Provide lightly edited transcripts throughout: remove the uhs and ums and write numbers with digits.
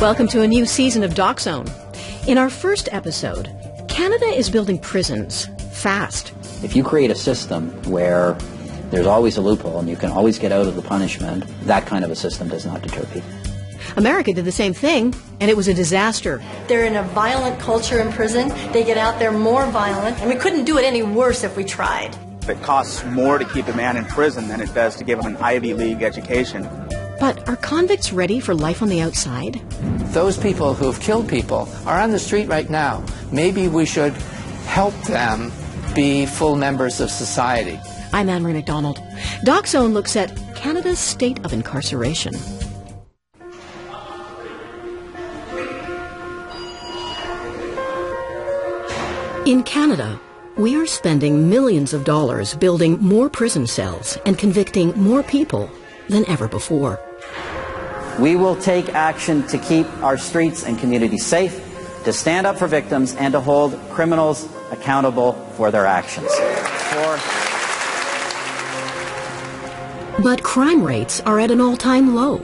Welcome to a new season of Doc Zone. In our first episode, Canada is building prisons fast. If you create a system where there's always a loophole and you can always get out of the punishment, that kind of a system does not deter people. America did the same thing, and it was a disaster. They're in a violent culture in prison. They get out there more violent, and we couldn't do it any worse if we tried. It costs more to keep a man in prison than it does to give him an Ivy League education. But are convicts ready for life on the outside? Those people who've killed people are on the street right now. Maybe we should help them be full members of society. I'm Anne-Marie MacDonald. Doc Zone looks at Canada's state of incarceration. In Canada, we are spending millions of dollars building more prison cells and convicting more people than ever before. We will take action to keep our streets and communities safe, to stand up for victims, and to hold criminals accountable for their actions. But crime rates are at an all-time low.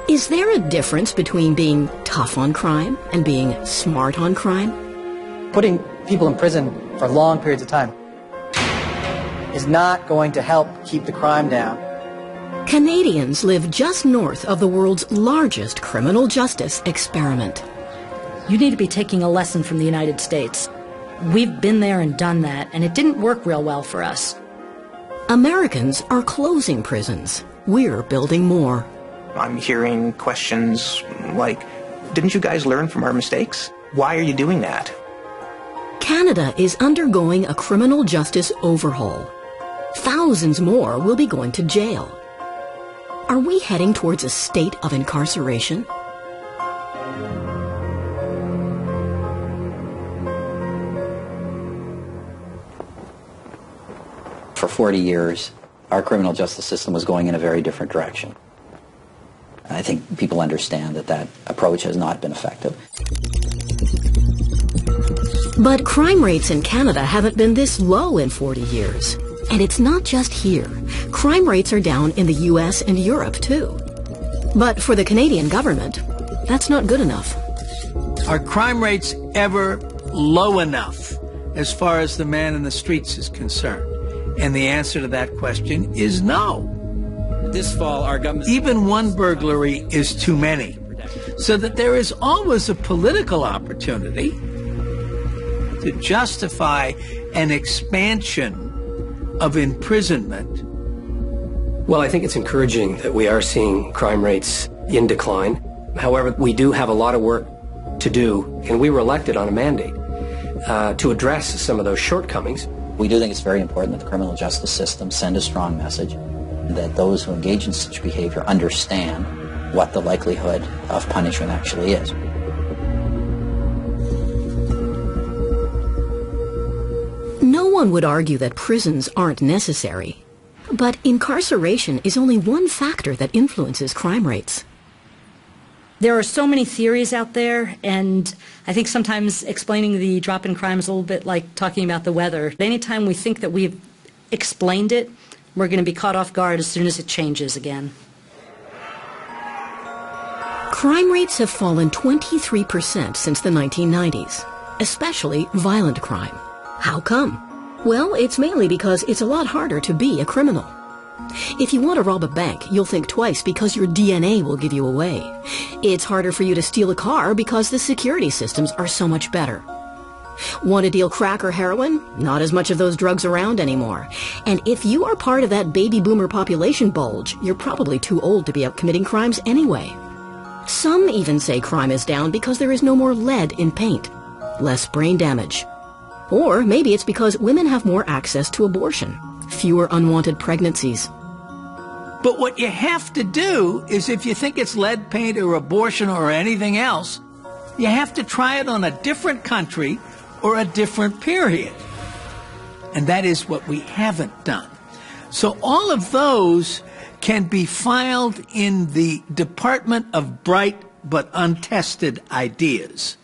Is there a difference between being tough on crime and being smart on crime? Putting people in prison for long periods of time is not going to help keep the crime down. Canadians live just north of the world's largest criminal justice experiment. You need to be taking a lesson from the United States. We've been there and done that, and it didn't work real well for us. Americans are closing prisons. We're building more. I'm hearing questions like, didn't you guys learn from our mistakes? Why are you doing that? Canada is undergoing a criminal justice overhaul. Thousands more will be going to jail. Are we heading towards a state of incarceration? For 40 years, our criminal justice system was going in a very different direction. I think people understand that that approach has not been effective. But crime rates in Canada haven't been this low in 40 years. And it's not just here. Crime rates are down in the US and Europe, too. But for the Canadian government, that's not good enough. Are crime rates ever low enough as far as the man in the streets is concerned? And the answer to that question is no. This fall, our government... Even one burglary is too many. So that there is always a political opportunity to justify an expansion of imprisonment. Well, I think it's encouraging that we are seeing crime rates in decline. However, we do have a lot of work to do, and we were elected on a mandate to address some of those shortcomings. We do think it's very important that the criminal justice system send a strong message that those who engage in such behavior understand what the likelihood of punishment actually is. No one would argue that prisons aren't necessary, but incarceration is only one factor that influences crime rates. There are so many theories out there, and I think sometimes explaining the drop in crime is a little bit like talking about the weather. Anytime we think that we've explained it, we're going to be caught off guard as soon as it changes again. Crime rates have fallen 23% since the 1990s, especially violent crime. How come? Well, it's mainly because it's a lot harder to be a criminal. If you want to rob a bank, you'll think twice because your DNA will give you away. It's harder for you to steal a car because the security systems are so much better. Want to deal crack or heroin? Not as much of those drugs around anymore. And if you are part of that baby boomer population bulge, you're probably too old to be out committing crimes anyway. Some even say crime is down because there is no more lead in paint, less brain damage. Or maybe it's because women have more access to abortion, fewer unwanted pregnancies. But what you have to do is, if you think it's lead paint or abortion or anything else, you have to try it on a different country or a different period. And that is what we haven't done. So all of those can be filed in the Department of Bright but Untested Ideas.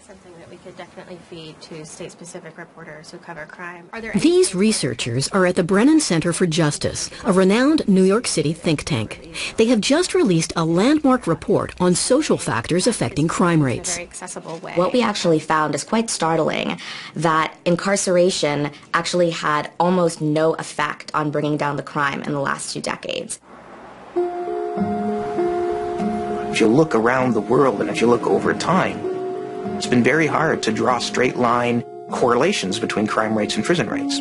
Something that we could definitely feed to state-specific reporters who cover crime. These researchers are at the Brennan Center for Justice, a renowned New York City think tank. They have just released a landmark report on social factors affecting crime rates. Very accessible way. What we actually found is quite startling, that incarceration actually had almost no effect on bringing down the crime in the last 2 decades. If you look around the world and if you look over time, it's been very hard to draw straight line correlations between crime rates and prison rates.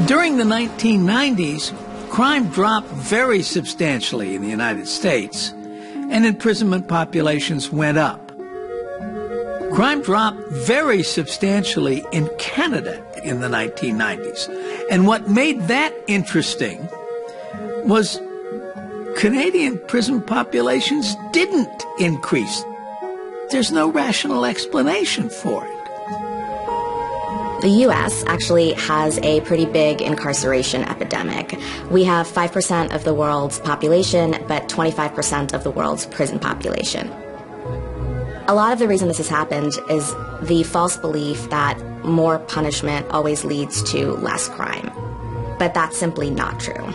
During the 1990s, crime dropped very substantially in the United States, and imprisonment populations went up. Crime dropped very substantially in Canada in the 1990s. And what made that interesting was Canadian prison populations didn't increase. There's no rational explanation for it. The U.S. actually has a pretty big incarceration epidemic. We have 5% of the world's population, but 25% of the world's prison population. A lot of the reason this has happened is the false belief that more punishment always leads to less crime. But that's simply not true.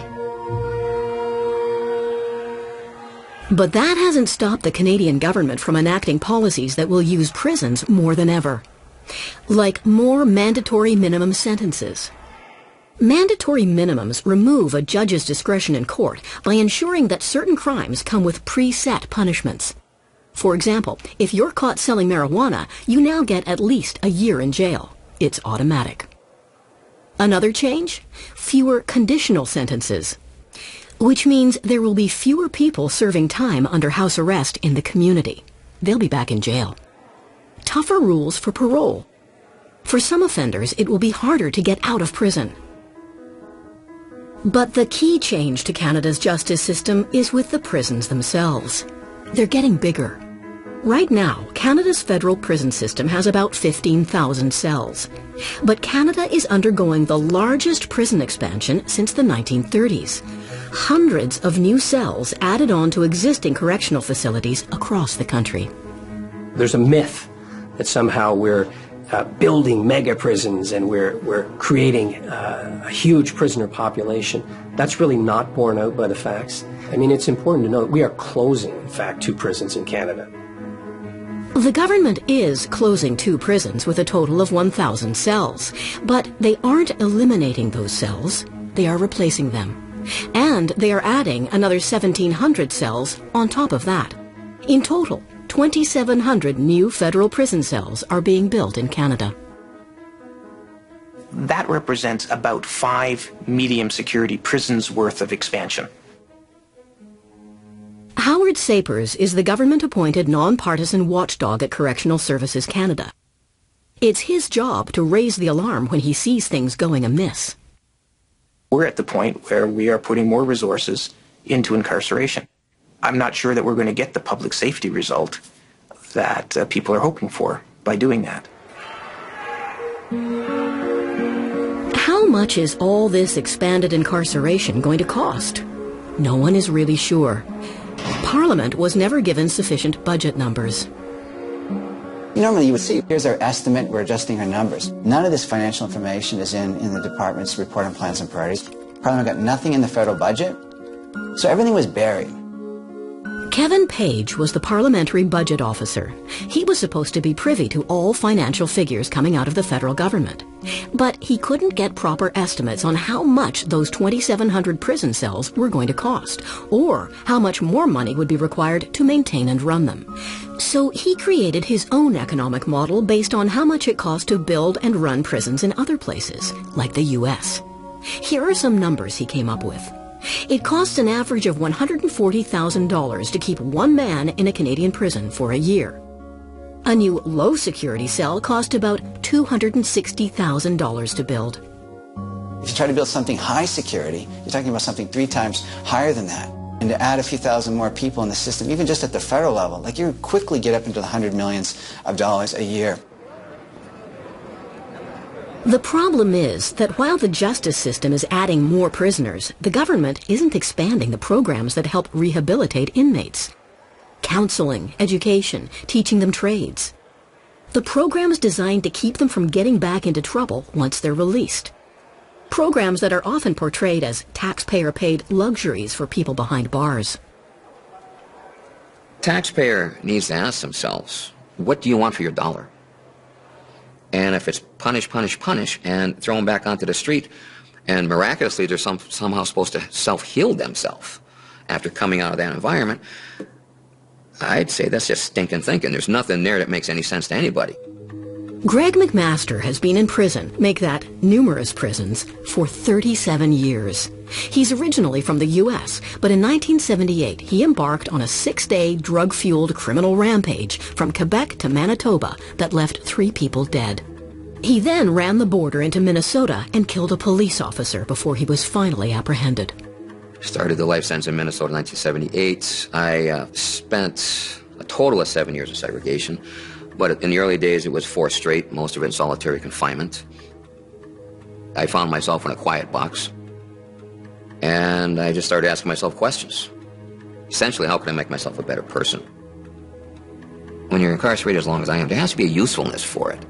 But that hasn't stopped the Canadian government from enacting policies that will use prisons more than ever. Like more mandatory minimum sentences. Mandatory minimums remove a judge's discretion in court by ensuring that certain crimes come with preset punishments. For example, if you're caught selling marijuana, you now get at least a year in jail. It's automatic. Another change? Fewer conditional sentences. Which means there will be fewer people serving time under house arrest in the community. They'll be back in jail. Tougher rules for parole. For some offenders, it will be harder to get out of prison. But the key change to Canada's justice system is with the prisons themselves. They're getting bigger. Right now, Canada's federal prison system has about 15,000 cells. But Canada is undergoing the largest prison expansion since the 1930s. Hundreds of new cells added on to existing correctional facilities across the country. There's a myth that somehow we're building mega prisons and we're creating a huge prisoner population. That's really not borne out by the facts. I mean, it's important to note we are closing, in fact, 2 prisons in Canada. The government is closing 2 prisons with a total of 1,000 cells, but they aren't eliminating those cells. They are replacing them. And they are adding another 1,700 cells on top of that. In total, 2,700 new federal prison cells are being built in Canada. That represents about 5 medium security prisons worth of expansion. Howard Sapers is the government-appointed nonpartisan watchdog at Correctional Services Canada. It's his job to raise the alarm when he sees things going amiss. We're at the point where we are putting more resources into incarceration. I'm not sure that we're going to get the public safety result that people are hoping for by doing that. How much is all this expanded incarceration going to cost? No one is really sure. Parliament was never given sufficient budget numbers. Normally you would see, here's our estimate, we're adjusting our numbers. None of this financial information is in the department's report on plans and priorities. Parliament got nothing in the federal budget, so everything was buried. Kevin Page was the parliamentary budget officer. He was supposed to be privy to all financial figures coming out of the federal government. But he couldn't get proper estimates on how much those 2,700 prison cells were going to cost, or how much more money would be required to maintain and run them. So he created his own economic model based on how much it cost to build and run prisons in other places, like the U.S. Here are some numbers he came up with. It costs an average of $140,000 to keep one man in a Canadian prison for a year. A new low-security cell cost about $260,000 to build. If you try to build something high security, you're talking about something 3 times higher than that. And to add a few thousand more people in the system, even just at the federal level, like you quickly get up into the hundred millions of dollars a year. The problem is that while the justice system is adding more prisoners, the government isn't expanding the programs that help rehabilitate inmates. Counseling, education, teaching them trades. The programs designed to keep them from getting back into trouble once they're released. Programs that are often portrayed as taxpayer-paid luxuries for people behind bars. Taxpayer needs to ask themselves, what do you want for your dollar? And if it's punish, punish, punish, and throw them back onto the street, and miraculously they're somehow supposed to self-heal themselves after coming out of that environment, I'd say that's just stinking thinking. There's nothing there that makes any sense to anybody. Greg McMaster has been in prison, make that numerous prisons, for 37 years. He's originally from the U.S., but in 1978 he embarked on a 6-day drug-fueled criminal rampage from Quebec to Manitoba that left 3 people dead. He then ran the border into Minnesota and killed a police officer before he was finally apprehended. Started the life sentence in Minnesota in 1978. I spent a total of 7 years of segregation, but in the early days it was 4 straight, most of it in solitary confinement. I found myself in a quiet box, and I just started asking myself questions. Essentially, how can I make myself a better person? When you're incarcerated as long as I am, there has to be a usefulness for it.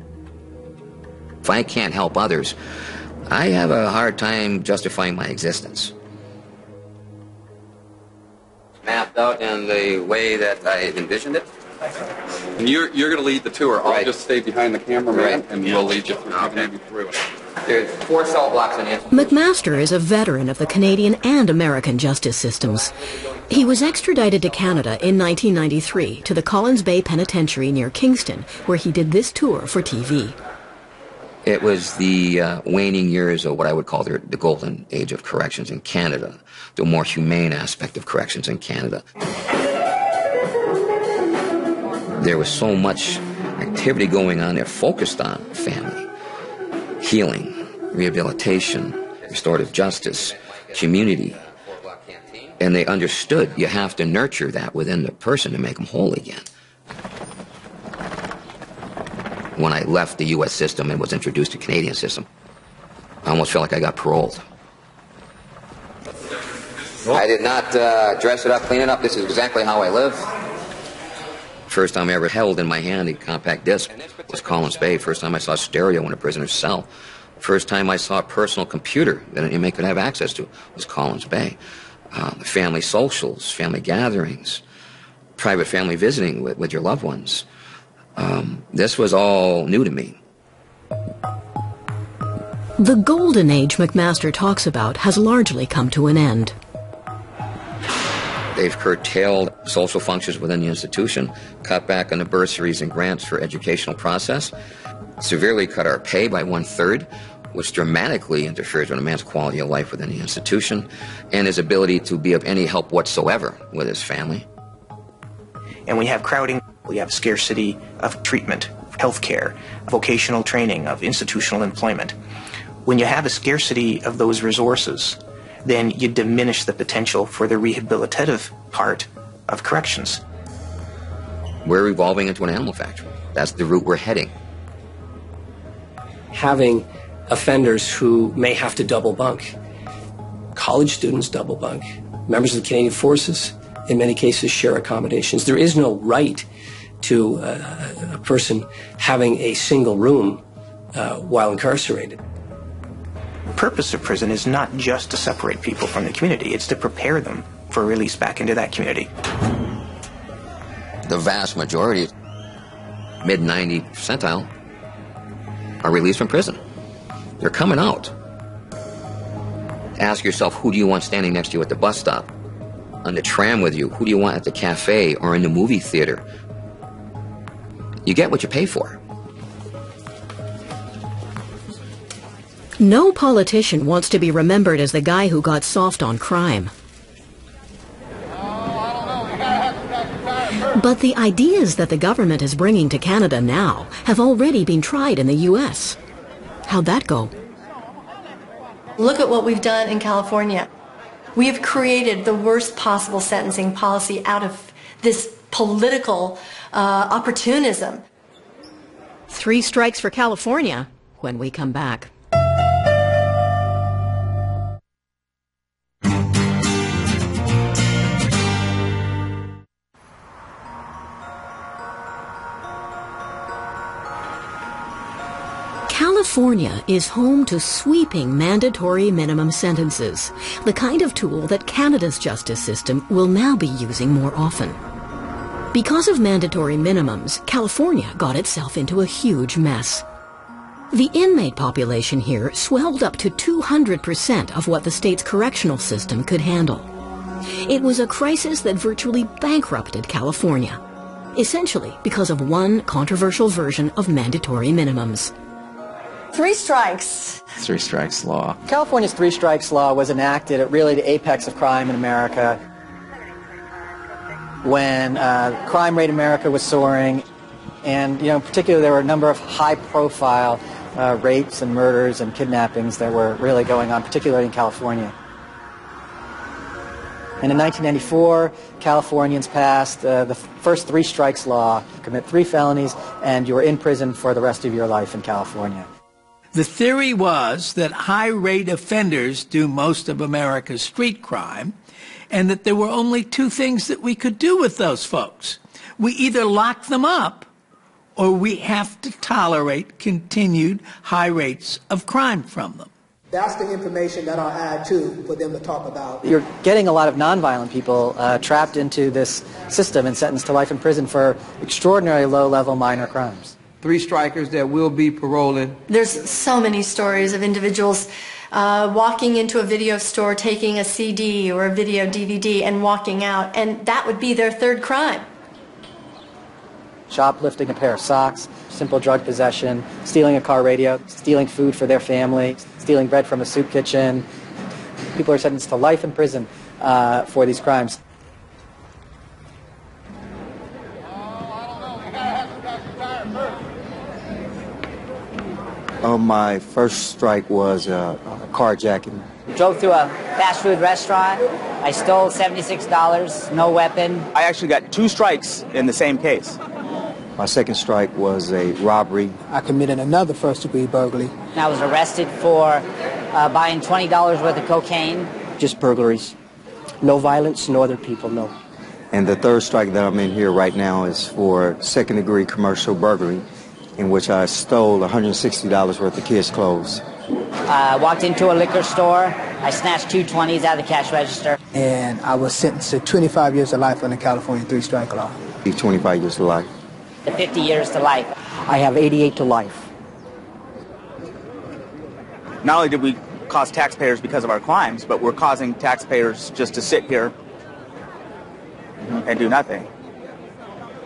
If I can't help others, I have a hard time justifying my existence. Mapped out in the way that I envisioned it. And you're going to lead the tour. I'll Right. just stay behind the cameraman, Right. and we'll lead you through it. There's 4 cell blocks in it. McMaster is a veteran of the Canadian and American justice systems. He was extradited to Canada in 1993 to the Collins Bay Penitentiary near Kingston, where he did this tour for TV. It was the waning years of what I would call the golden age of corrections in Canada, the more humane aspect of corrections in Canada. There was so much activity going on there focused on family, healing, rehabilitation, restorative justice, community. And they understood you have to nurture that within the person to make them whole again. When I left the U.S. system and was introduced to the Canadian system, I almost felt like I got paroled. I did not dress it up, clean it up. This is exactly how I live. First time I ever held in my hand a compact disc was Collins Bay. First time I saw stereo in a prisoner's cell. First time I saw a personal computer that an inmate could have access to was Collins Bay. Family socials, family gatherings, private family visiting with your loved ones. This was all new to me. The golden age McMaster talks about has largely come to an end. They've curtailed social functions within the institution, cut back on the bursaries and grants for educational process, severely cut our pay by 1/3, which dramatically interferes with a man's quality of life within the institution and his ability to be of any help whatsoever with his family. And we have crowding, we have scarcity of treatment, health care, vocational training, of institutional employment. When you have a scarcity of those resources, then you diminish the potential for the rehabilitative part of corrections. We're evolving into an animal factory. That's the route we're heading. Having offenders who may have to double bunk, college students double bunk, members of the Canadian Forces, in many cases, share accommodations. There is no right to a person having a single room while incarcerated. The purpose of prison is not just to separate people from the community, it's to prepare them for release back into that community. The vast majority, mid-90 percentile, are released from prison. They're coming out. Ask yourself, who do you want standing next to you at the bus stop, on the tram with you? Who do you want at the cafe or in the movie theater? You get what you pay for. No politician wants to be remembered as the guy who got soft on crime. But the ideas that the government is bringing to Canada now have already been tried in the U.S. How'd that go? Look at what we've done in California. We have created the worst possible sentencing policy out of this political opportunism. 3 strikes for California when we come back. California is home to sweeping mandatory minimum sentences, the kind of tool that Canada's justice system will now be using more often. Because of mandatory minimums, California got itself into a huge mess. The inmate population here swelled up to 200% of what the state's correctional system could handle. It was a crisis that virtually bankrupted California, essentially because of one controversial version of mandatory minimums. 3 strikes. 3 strikes law. California's 3 strikes law was enacted at really the apex of crime in America when crime rate in America was soaring, and particularly there were a number of high-profile rapes and murders and kidnappings that were really going on, particularly in California. And in 1994, Californians passed the first 3 strikes law. Commit 3 felonies and you were in prison for the rest of your life in California. The theory was that high-rate offenders do most of America's street crime, and that there were only 2 things that we could do with those folks. We either lock them up, or we have to tolerate continued high rates of crime from them. That's the information that I'll add to for them to talk about. You're getting a lot of nonviolent people trapped into this system and sentenced to life in prison for extraordinarily low-level minor crimes. 3 strikers that will be paroling. There's so many stories of individuals walking into a video store, taking a CD or a video DVD and walking out, and that would be their 3rd crime. Shoplifting a pair of socks, simple drug possession, stealing a car radio, stealing food for their family, stealing bread from a soup kitchen. People are sentenced to life in prison for these crimes. My first strike was carjacking. Drove through a fast food restaurant. I stole $76, no weapon. I actually got 2 strikes in the same case. My second strike was a robbery. I committed another first-degree burglary. And I was arrested for buying $20 worth of cocaine. Just burglaries. No violence, no other people, no. And the third strike that I'm in here right now is for second-degree commercial burglary, in which I stole $160 worth of kids' clothes. Walked into a liquor store. I snatched 2 20s out of the cash register. And I was sentenced to 25 years of life under California 3-strike law. 25 years to life. 50 years to life. I have 88 to life. Not only did we cost taxpayers because of our crimes, but we're causing taxpayers just to sit here and do nothing.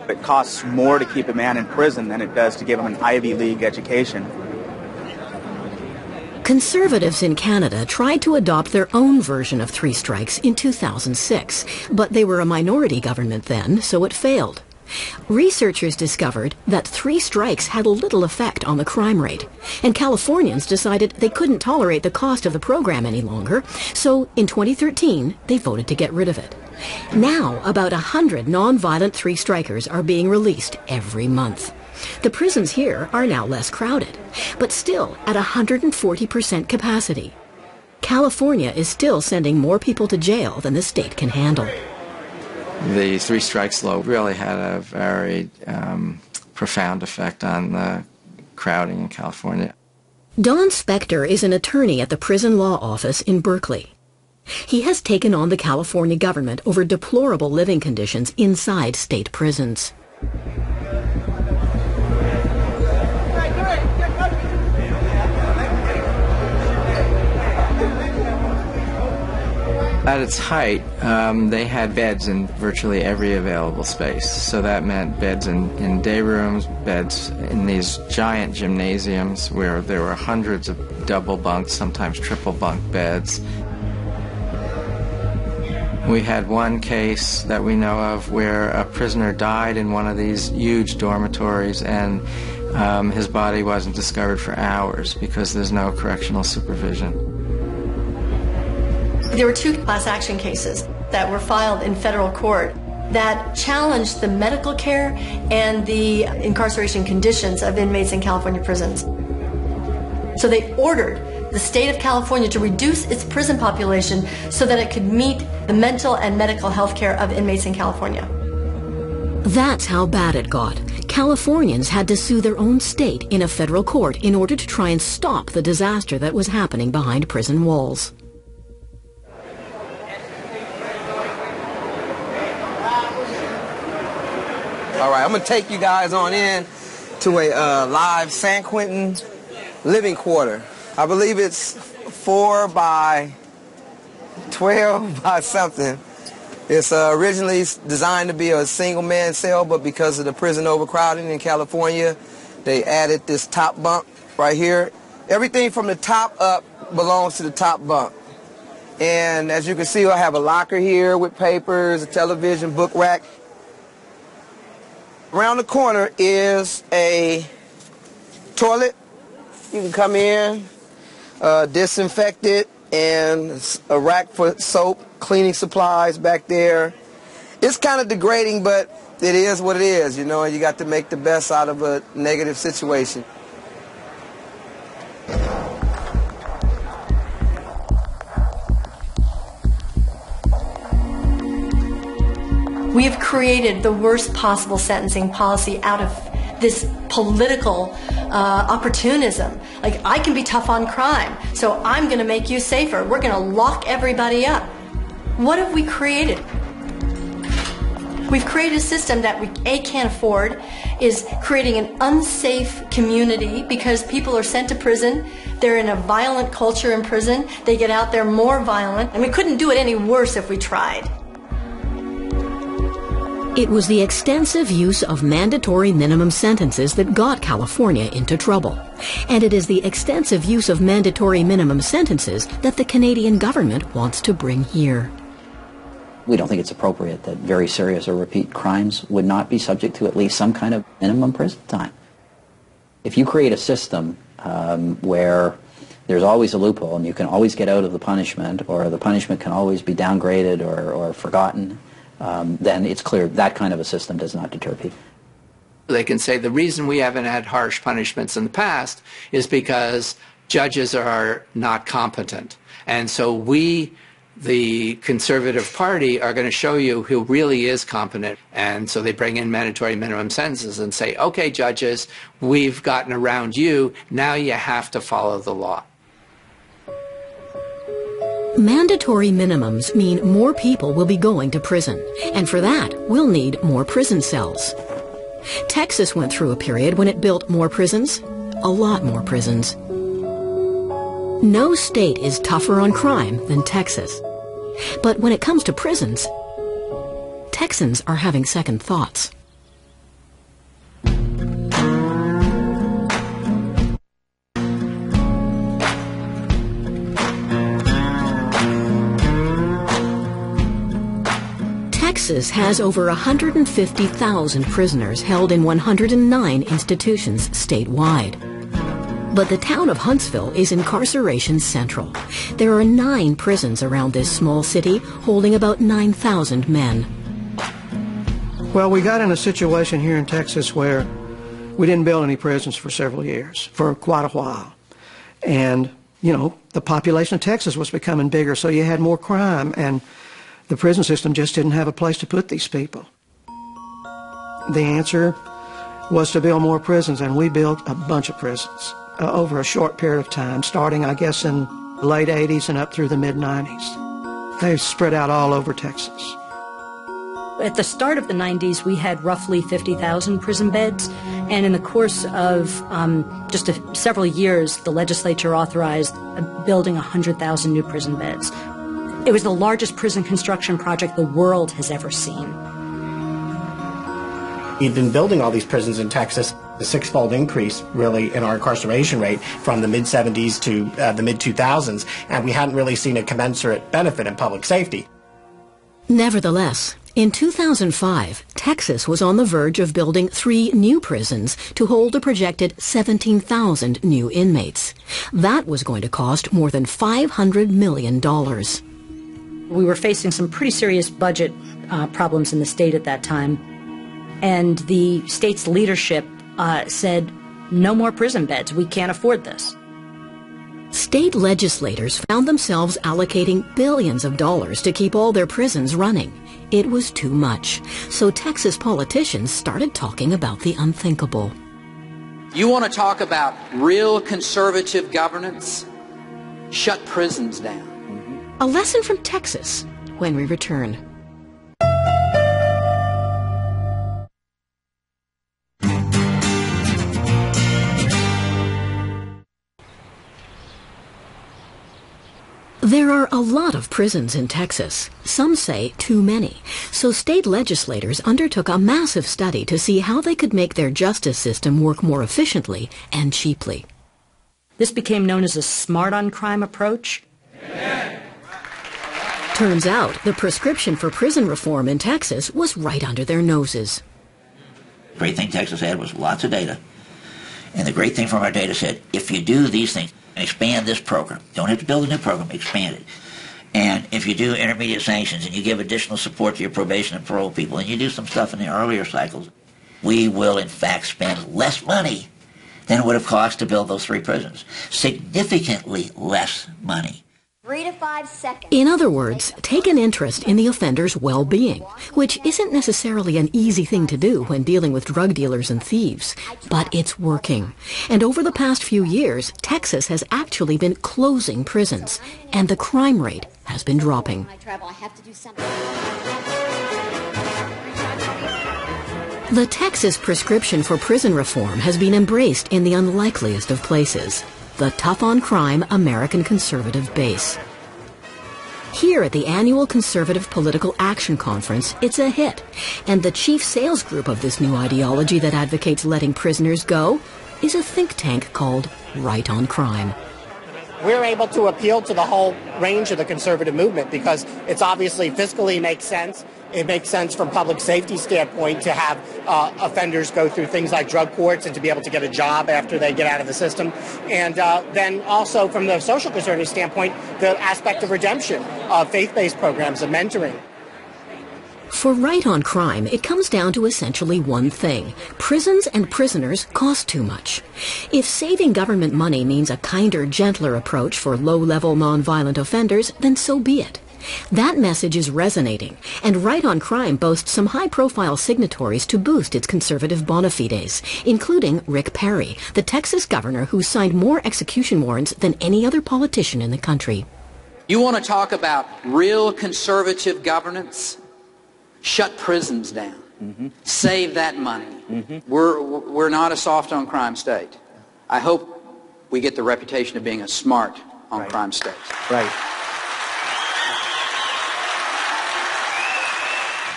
It costs more to keep a man in prison than it does to give him an Ivy League education. Conservatives in Canada tried to adopt their own version of 3 strikes in 2006, but they were a minority government then, so it failed. Researchers discovered that 3 strikes had little effect on the crime rate, and Californians decided they couldn't tolerate the cost of the program any longer, so in 2013 they voted to get rid of it. Now, about 100 non-violent 3-strikers are being released every month. The prisons here are now less crowded, but still at 140% capacity. California is still sending more people to jail than the state can handle. The 3 strikes law really had a very profound effect on the crowding in California. Don Spector is an attorney at the Prison Law Office in Berkeley. He has taken on the California government over deplorable living conditions inside state prisons. At its height, they had beds in virtually every available space. So that meant beds in day rooms, beds in these giant gymnasiums where there were hundreds of double bunk, sometimes triple bunk beds. We had one case that we know of where a prisoner died in one of these huge dormitories, and his body wasn't discovered for hours because there's no correctional supervision. There were 2 class action cases that were filed in federal court that challenged the medical care and the incarceration conditions of inmates in California prisons. So they ordered the state of California to reduce its prison population so that it could meet the mental and medical health care of inmates in California. That's how bad it got. Californians had to sue their own state in a federal court in order to try and stop the disaster that was happening behind prison walls. All right, I'm going to take you guys on in to a live San Quentin living quarter. I believe it's 4 by 12 by something. It's originally designed to be a single-man cell, but because of the prison overcrowding in California, they added this top bunk right here. Everything from the top up belongs to the top bunk. And as you can see, I have a locker here with papers, a television, book rack. Around the corner is a toilet. You can come in, disinfect it, and a rack for soap, cleaning supplies back there. It's kind of degrading, but it is what it is, you know, and you got to make the best out of a negative situation. We have created the worst possible sentencing policy out of this political opportunism. Like, I can be tough on crime, so I'm going to make you safer. We're going to lock everybody up. What have we created? We've created a system that we, A, can't afford, is creating an unsafe community because people are sent to prison. They're in a violent culture in prison. They get out there more violent, and we couldn't do it any worse if we tried. It was the extensive use of mandatory minimum sentences that got California into trouble. And it is the extensive use of mandatory minimum sentences that the Canadian government wants to bring here. We don't think it's appropriate that very serious or repeat crimes would not be subject to at least some kind of minimum prison time. If you create a system where there's always a loophole and you can always get out of the punishment, or the punishment can always be downgraded or forgotten, then it's clear that kind of a system does not deter people. They can say the reason we haven't had harsh punishments in the past is because judges are not competent. And so we, the Conservative Party, are going to show you who really is competent. And so they bring in mandatory minimum sentences and say, okay, judges, we've gotten around you. Now you have to follow the law. Mandatory minimums mean more people will be going to prison, and for that, we'll need more prison cells. Texas went through a period when it built more prisons, a lot more prisons. No state is tougher on crime than Texas. But when it comes to prisons, Texans are having second thoughts. Texas has over 150,000 prisoners held in 109 institutions statewide. But the town of Huntsville is incarceration central. There are 9 prisons around this small city, holding about 9,000 men. Well, we got in a situation here in Texas where we didn't build any prisons for several years, for quite a while. And, you know, the population of Texas was becoming bigger, so you had more crime, and the prison system just didn't have a place to put these people. The answer was to build more prisons, and we built a bunch of prisons over a short period of time, starting, I guess, in the late 80s and up through the mid-90s. They spread out all over Texas. At the start of the 90s, we had roughly 50,000 prison beds, and in the course of just several years, the legislature authorized building 100,000 new prison beds. It was the largest prison construction project the world has ever seen. We've been building all these prisons in Texas, a 6-fold increase, really, in our incarceration rate from the mid-70s to the mid-2000s, and we hadn't really seen a commensurate benefit in public safety. Nevertheless, in 2005, Texas was on the verge of building 3 new prisons to hold a projected 17,000 new inmates. That was going to cost more than $500 million. We were facing some pretty serious budget problems in the state at that time, and the state's leadership said, no more prison beds, we can't afford this. State legislators found themselves allocating billions of dollars to keep all their prisons running. It was too much. So Texas politicians started talking about the unthinkable. You want to talk about real conservative governance? Shut prisons down. A lesson from Texas when we return. There are a lot of prisons in Texas. Some say too many. So state legislators undertook a massive study to see how they could make their justice system work more efficiently and cheaply. This became known as a smart on crime approach. Turns out the prescription for prison reform in Texas was right under their noses. The great thing Texas had was lots of data. And the great thing from our data said, if you do these things, expand this program. Don't have to build a new program, expand it. And if you do intermediate sanctions and you give additional support to your probation and parole people and you do some stuff in the earlier cycles, we will in fact spend less money than it would have cost to build those 3 prisons. Significantly less money. 3 to 5 seconds. In other words, take an interest in the offender's well-being, which isn't necessarily an easy thing to do when dealing with drug dealers and thieves. But it's working. And over the past few years, Texas has actually been closing prisons, and the crime rate has been dropping. The Texas prescription for prison reform has been embraced in the unlikeliest of places. The tough-on-crime American conservative base. Here at the annual Conservative Political Action Conference, it's a hit. And the chief sales group of this new ideology that advocates letting prisoners go is a think tank called Right on Crime. We're able to appeal to the whole range of the conservative movement because it's obviously fiscally makes sense. It makes sense from public safety standpoint to have offenders go through things like drug courts and to be able to get a job after they get out of the system. And then also from the social conservative standpoint, the aspect of redemption, faith-based programs of mentoring. For Right on Crime, it comes down to essentially one thing. Prisons and prisoners cost too much. If saving government money means a kinder, gentler approach for low-level nonviolent offenders, then so be it. That message is resonating, and Right on Crime boasts some high-profile signatories to boost its conservative bona fides, including Rick Perry, the Texas governor who signed more execution warrants than any other politician in the country. You want to talk about real conservative governance? Shut prisons down. Save that money. We're not a soft on crime state. I hope we get the reputation of being a smart on crime state. Right.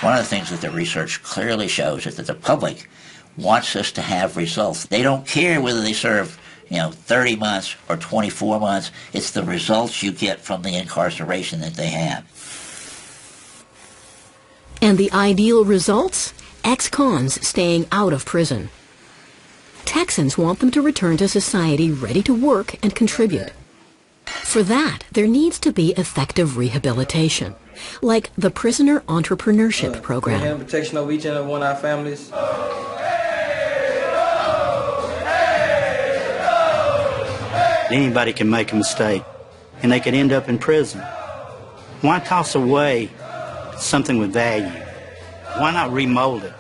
One of the things that the research clearly shows is that the public wants us to have results. They don't care whether they serve 30 months or 24 months. It's the results you get from the incarceration that they have. And the ideal results? Ex-cons staying out of prison. Texans want them to return to society ready to work and contribute. For that, there needs to be effective rehabilitation, like the Prisoner Entrepreneurship Program. We have protection over each and every one of our families. Anybody can make a mistake, and they could end up in prison. Why toss away something with value? Why not remold it?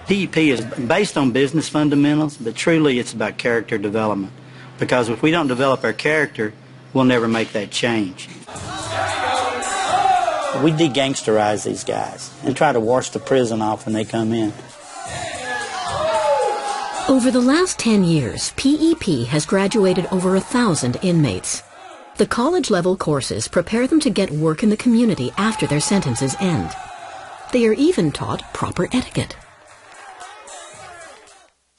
PEP is based on business fundamentals, but truly it's about character development. Because if we don't develop our character, we'll never make that change. We de-gangsterize these guys and try to wash the prison off when they come in. Over the last 10 years, PEP has graduated over 1,000 inmates. The college-level courses prepare them to get work in the community after their sentences end. They are even taught proper etiquette.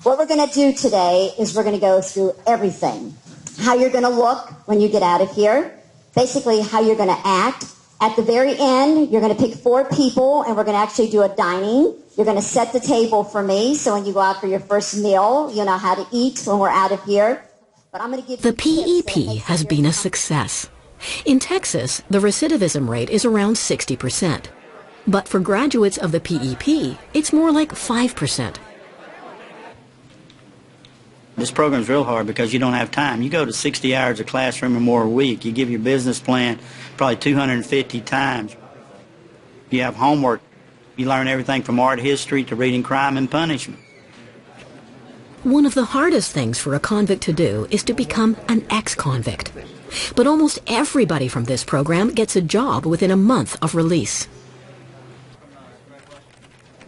What we're going to do today is we're going to go through everything. How you're going to look when you get out of here. Basically, how you're going to act. At the very end, you're going to pick 4 people, and we're going to actually do a dining. You're going to set the table for me, so when you go out for your first meal, you know how to eat when we're out of here. But I'm going to give the PEP has been a success. In Texas, the recidivism rate is around 60%. But for graduates of the PEP, it's more like 5%. This program's real hard because you don't have time. You go to 60 hours of classroom or more a week. You give your business plan probably 250 times. You have homework. You learn everything from art history to reading Crime and Punishment. One of the hardest things for a convict to do is to become an ex-convict. But almost everybody from this program gets a job within a month of release.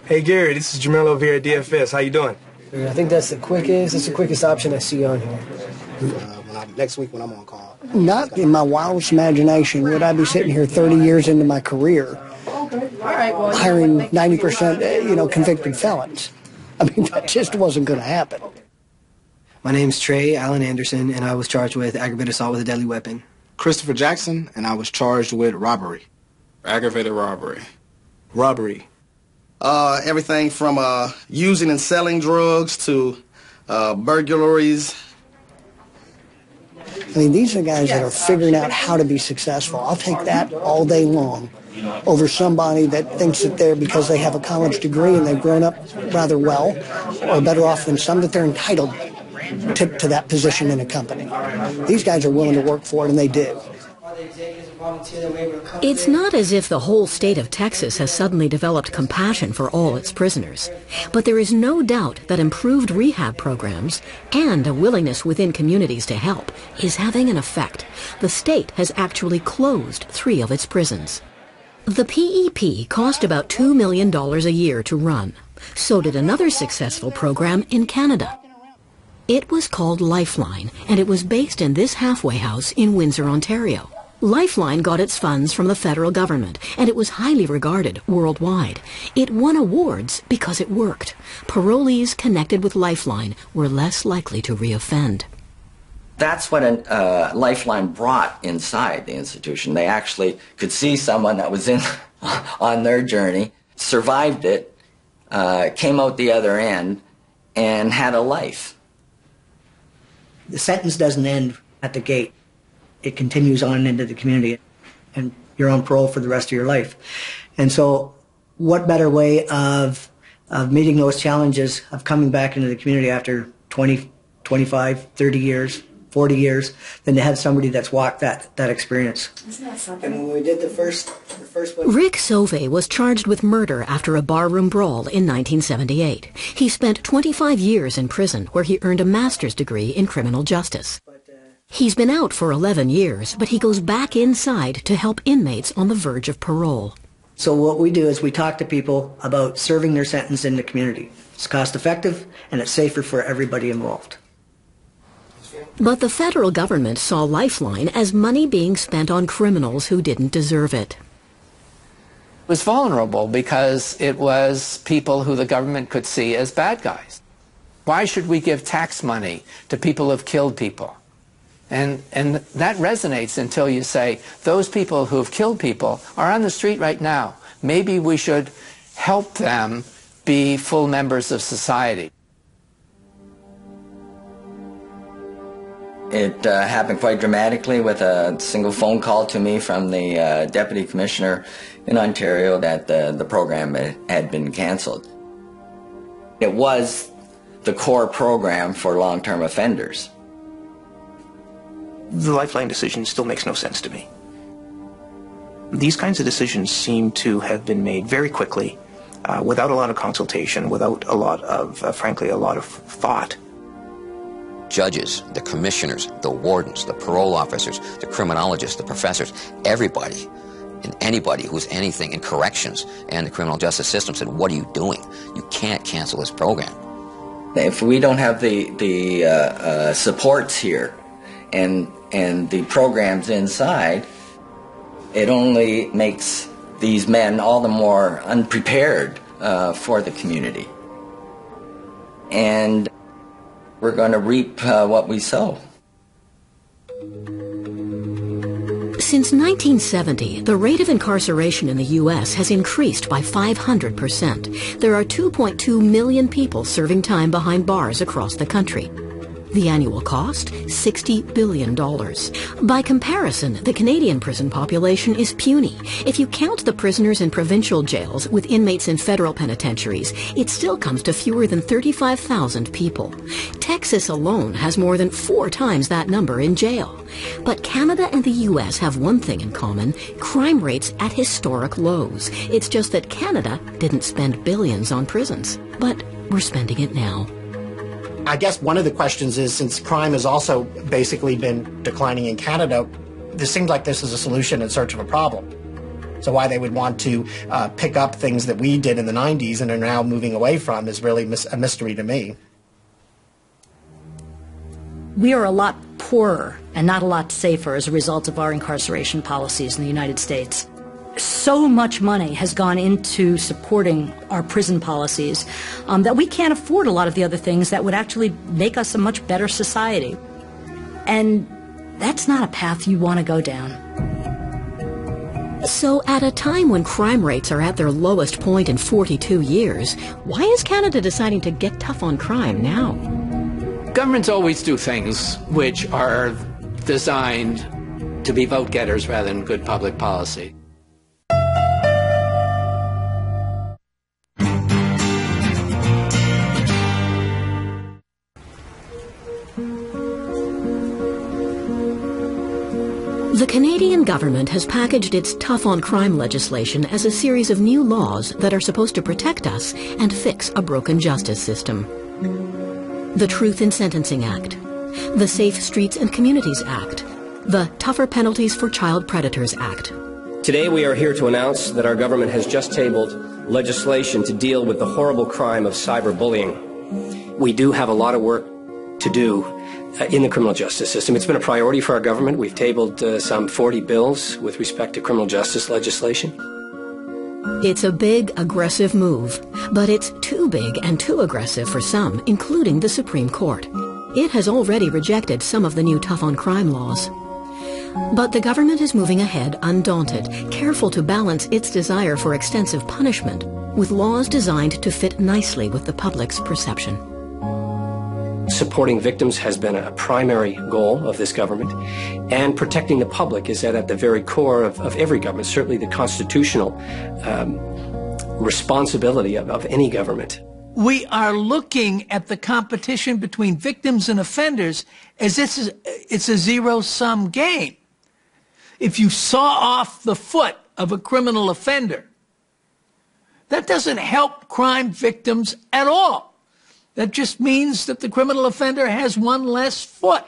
Hey Gary, this is Jamil over here at DFS. How you doing? I think that's the quickest option I see on here. Next week when I'm on call. Not in my wildest imagination would I be sitting here 30 years into my career hiring 90%, convicted felons. I mean, that just wasn't going to happen. My name's Trey Allen Anderson, and I was charged with aggravated assault with a deadly weapon. Christopher Jackson, and I was charged with robbery. Aggravated robbery. Robbery. Everything from using and selling drugs to burglaries. I mean, these are guys that are figuring out how to be successful. I'll take that all day long over somebody that thinks that they're, because they have a college degree and they've grown up rather well, or better off than some, that they're entitled to that position in a company. These guys are willing to work for it, and they do. It's not as if the whole state of Texas has suddenly developed compassion for all its prisoners, but there is no doubt that improved rehab programs and a willingness within communities to help is having an effect. The state has actually closed 3 of its prisons. The PEP cost about $2 million a year to run. So did another successful program in Canada. It was called Lifeline, and it was based in this halfway house in Windsor, Ontario. Lifeline got its funds from the federal government, and it was highly regarded worldwide. It won awards because it worked. Parolees connected with Lifeline were less likely to reoffend. That's what a Lifeline brought inside the institution. They actually could see someone that was on their journey, survived it, came out the other end, and had a life. The sentence doesn't end at the gate. It continues on into the community, and you're on parole for the rest of your life. And so what better way of meeting those challenges, of coming back into the community after 20, 25, 30 years, 40 years, than to have somebody that's walked that experience. Isn't that something? And when we did the first one... Rick Sauvé was charged with murder after a barroom brawl in 1978. He spent 25 years in prison, where he earned a master's degree in criminal justice. He's been out for 11 years, but he goes back inside to help inmates on the verge of parole. So what we do is we talk to people about serving their sentence in the community. It's cost effective, and it's safer for everybody involved. But the federal government saw Lifeline as money being spent on criminals who didn't deserve it. It was vulnerable because it was people who the government could see as bad guys. Why should we give tax money to people who have killed people? And that resonates until you say, those people who have killed people are on the street right now. Maybe we should help them be full members of society. It happened quite dramatically with a single phone call to me from the deputy commissioner in Ontario that the program had been canceled. It was the core program for long-term offenders. The Lifeline decision still makes no sense to me. These kinds of decisions seem to have been made very quickly, without a lot of consultation, without a lot of, frankly, a lot of thought. Judges, the commissioners, the wardens, the parole officers, the criminologists, the professors, everybody and anybody who's anything in corrections and the criminal justice system said, what are you doing? You can't cancel this program. If we don't have the supports here and the programs inside, it only makes these men all the more unprepared for the community. And we're going to reap what we sow. Since 1970, the rate of incarceration in the U.S. has increased by 500%. There are 2.2 million people serving time behind bars across the country. The annual cost, $60 billion. By comparison, the Canadian prison population is puny. If you count the prisoners in provincial jails with inmates in federal penitentiaries, it still comes to fewer than 35,000 people. Texas alone has more than 4 times that number in jail. But Canada and the U.S. have one thing in common: crime rates at historic lows. It's just that Canada didn't spend billions on prisons, but we're spending it now. I guess one of the questions is, since crime has also basically been declining in Canada, this seems like this is a solution in search of a problem. So why they would want to pick up things that we did in the 90s and are now moving away from is really a mystery to me. We are a lot poorer and not a lot safer as a result of our incarceration policies in the United States. So much money has gone into supporting our prison policies that we can't afford a lot of the other things that would actually make us a much better society. And that's not a path you want to go down. So at a time when crime rates are at their lowest point in 42 years, why is Canada deciding to get tough on crime now? Governments always do things which are designed to be vote-getters rather than good public policy. The Canadian government has packaged its tough-on-crime legislation as a series of new laws that are supposed to protect us and fix a broken justice system. The Truth in Sentencing Act, the Safe Streets and Communities Act, the Tougher Penalties for Child Predators Act. Today we are here to announce that our government has just tabled legislation to deal with the horrible crime of cyberbullying. We do have a lot of work to do in the criminal justice system. It's been a priority for our government. We've tabled some 40 bills with respect to criminal justice legislation. It's a big, aggressive move, but it's too big and too aggressive for some, including the Supreme Court. It has already rejected some of the new tough-on-crime laws. But the government is moving ahead undaunted, careful to balance its desire for extensive punishment with laws designed to fit nicely with the public's perception. Supporting victims has been a primary goal of this government, and protecting the public is at the very core of every government, certainly the constitutional responsibility of any government. We are looking at the competition between victims and offenders as it's a zero-sum game. If you saw off the foot of a criminal offender, that doesn't help crime victims at all. That just means that the criminal offender has one less foot.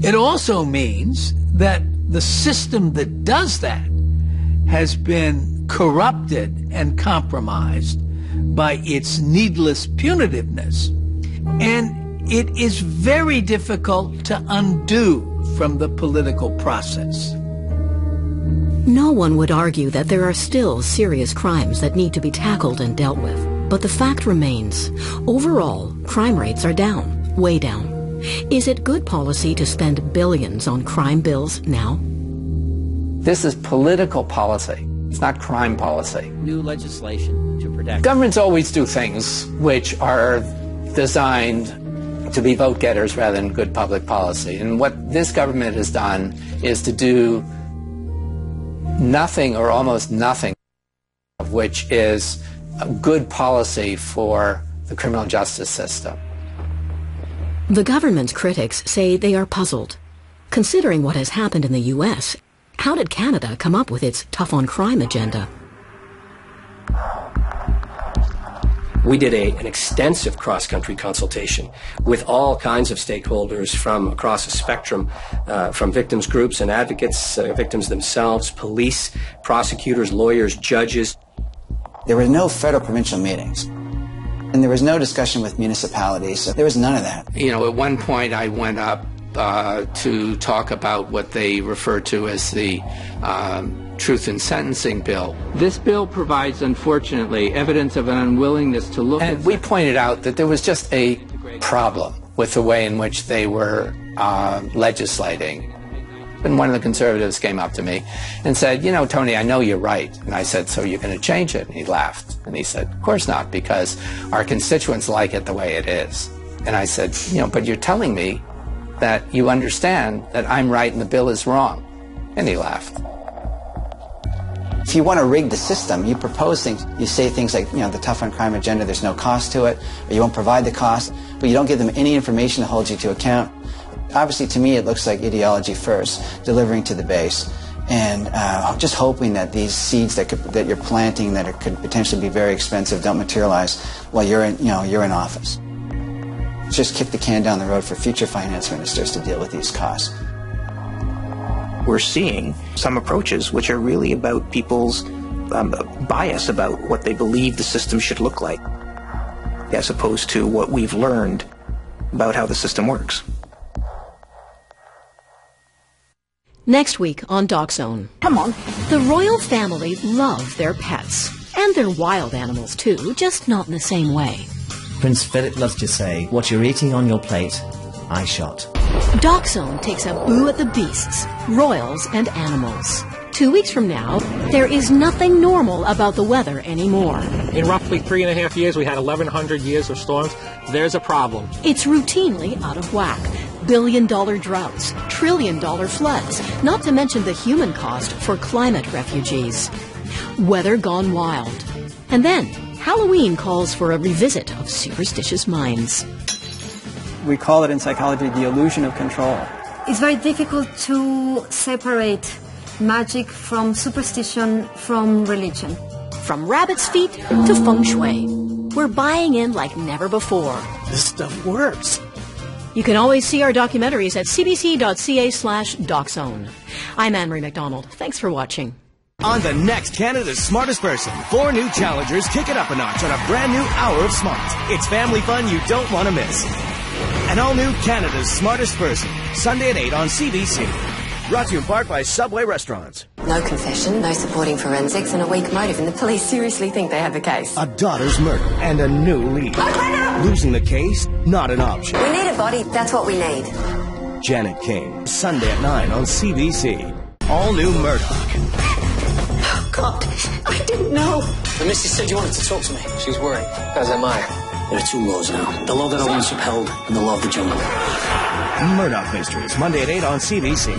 It also means that the system that does that has been corrupted and compromised by its needless punitiveness. And it is very difficult to undo from the political process. No one would argue that there are still serious crimes that need to be tackled and dealt with. But the fact remains, overall, crime rates are down, way down. Is it good policy to spend billions on crime bills now? This is political policy. It's not crime policy. New legislation to protect. Governments always do things which are designed to be vote-getters rather than good public policy. And what this government has done is to do nothing or almost nothing, which is a good policy for the criminal justice system. The government's critics say they are puzzled. Considering what has happened in the U.S., how did Canada come up with its tough-on-crime agenda? We did an extensive cross-country consultation with all kinds of stakeholders from across the spectrum, from victims groups and advocates, victims themselves, police, prosecutors, lawyers, judges. There were no federal provincial meetings, and there was no discussion with municipalities, so there was none of that. You know, at one point I went up to talk about what they refer to as the Truth in Sentencing bill. This bill provides, unfortunately, evidence of an unwillingness to look at... And we pointed out that there was just a problem with the way in which they were legislating. And one of the conservatives came up to me and said, you know, Tony, I know you're right. And I said, so you're going to change it? And he laughed. And he said, of course not, because our constituents like it the way it is. And I said, you know, but you're telling me that you understand that I'm right and the bill is wrong. And he laughed. If you want to rig the system, you propose things, you say things like, you know, the tough on crime agenda, there's no cost to it, or you won't provide the cost, but you don't give them any information to hold you to account. Obviously, to me, it looks like ideology first, delivering to the base, and just hoping that these seeds that you're planting that could potentially be very expensive don't materialize while you're in office. Just kick the can down the road for future finance ministers to deal with these costs. We're seeing some approaches which are really about people's bias about what they believe the system should look like, as opposed to what we've learned about how the system works. Next week on DocZone. Come on. The royal family love their pets. And their wild animals too, just not in the same way. Prince Philip loves to say, what you're eating on your plate, I shot. DocZone takes a boo at the beasts, royals, and animals. 2 weeks from now, there is nothing normal about the weather anymore. In roughly 3.5 years, we had 1,100 years of storms. There's a problem. It's routinely out of whack. Billion-dollar droughts, trillion-dollar floods, not to mention the human cost for climate refugees. Weather gone wild. And then, Halloween calls for a revisit of superstitious minds. We call it in psychology the illusion of control. It's very difficult to separate magic from superstition from religion. From rabbit's feet to feng shui. We're buying in like never before. This stuff works. You can always see our documentaries at cbc.ca/DocZone. I'm Anne-Marie McDonald. Thanks for watching. On the next Canada's Smartest Person, 4 new challengers kick it up a notch on a brand new hour of smart. It's family fun you don't want to miss. An all-new Canada's Smartest Person, Sunday at 8 on CBC. Brought to you in part by Subway Restaurants. No confession, no supporting forensics, and a weak motive, and the police seriously think they have the case. A daughter's murder and a new lead. Losing the case, not an option. We need a body, that's what we need. Janet King, Sunday at 9 on CBC. All new Murdoch. Oh, God, I didn't know. The Missy said you wanted to talk to me. She's worried. As am I. There are 2 laws now. The law that I once upheld and the law of the jungle. Murdoch Mysteries, Monday at 8 on CBC.